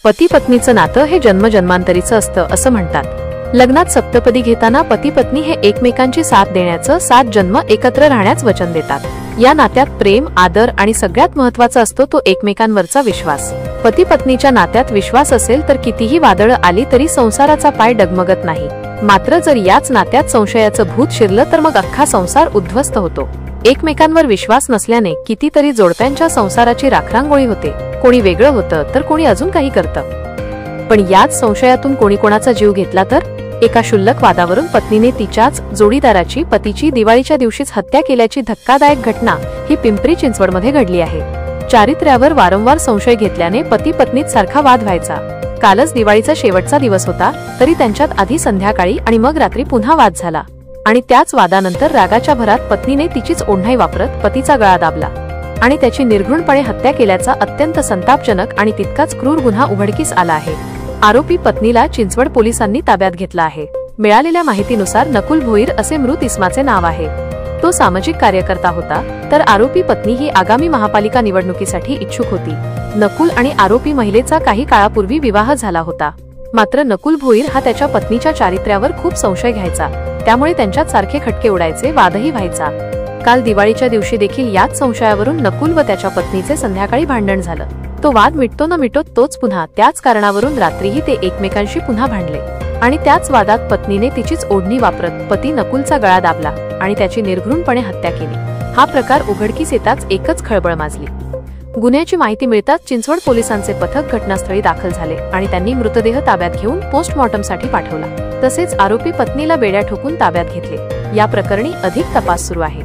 पती पत्नीचं नातं हे जन्मजन्मांतरीचं असतं असं म्हणतात। लग्नात सप्तपदी घेताना पती पत्नी हे एकमेकांची साथ देण्याचं 7 जन्म एकत्र राहण्याचं वचन देतात। या नात्यात प्रेम, आदर आणि सगळ्यात महत्त्वाचा असतो तो एकमेकांवरचा विश्वास। पती पत्नीच्या नात्यात विश्वास असेल तर कितीही वादळं आली तरी संसाराचा पाय डगमगत नाही। मात्र जर याच नात्यात संशयाचं भूत शिरलं तर मग अख्खा संसार उद्ध्वस्त होतो। एकमेकांवर विश्वास नसल्याने कितीतरी जोडप्यांच्या संसाराची राखरांगोळी होते। कोणी वेगळं होतं तर कोणी अजून काही करतं। पण याच संशयातून कोणी कोणाचा जीव घेतला तर एका क्षुल्लक वादावरून पत्नीने तिच्याच जोडीदाराची पतीची दिवाळीच्या दिवशीच हत्या केल्याची धक्कादायक घटना ही पिंपरी चिंचवडमध्ये घडली आहे। चारित्र्यावर वारंवार संशय घेतल्याने पती पत्नीत सारखा वाद व्हायचा। कालच दिवाळीचा शेवटचा दिवस होता तरी त्यांच्यात आधी संध्याकाळी आणि मग रात्री पुन्हा वाद झाला आणि त्याच वादानंतर रागाच्या भरात पत्नीने तिचीच ओढणी वापरत पतीचा गळा दाबला आणि त्याची निर्घृणपणे हत्या केल्याचा अत्यंत संतापजनक आणि तितकाच क्रूर गुन्हा उघडकीस आला आहे। आरोपी पत्नीला चिंचवड पोलिसांनी ताब्यात घेतला आहे। मिळालेल्या माहितीनुसार नकुल भोईर असे मृत इसमाचे नाव आहे। तो सामाजिक कार्यकर्ता होता तर आरोपी पत्नी ही आगामी महापालिका निवडणुकीसाठी इच्छुक होती। नकुल आणि आरोपी महिलेचा काही काळापूर्वी विवाह झाला होता। मात्र नकुल भोईर हा त्याच्या पत्नीच्या चारित्र्यावर खूप संशय घ्यायचा, त्यामुळे त्यांच्यात सारखे खटके उडायचे, वादही व्हायचा। काल दिवाळीच्या दिवशी देखील याच संशयावरून नकुल व त्याच्या पत्नीचे संध्याकाळी भांडण झालं। तो वाद मिटतो न मिटो तोच पुन्हा त्याच कारणावरून रात्रीही ते एकमेकांशी पुन्हा भांडले आणि त्याच वादात पत्नीने तिचीच ओढणी वापरत पती नकुलचा गळा दाबला आणि त्याची निर्घृणपणे हत्या केली। हा प्रकार उघडकीस येताच एकच खळबळ माजली। गुन्ह्याची माहिती मिळताच चिंचवड पोलिसांचे पथक घटनास्थळी दाखल झाले आणि त्यांनी मृतदेह ताब्यात घेऊन पोस्टमॉर्टमसाठी पाठवला। तसेच आरोपी पत्नीला बेड्या ठोकून ताब्यात घेतले। या प्रकरणी अधिक तपास सुरू आहे।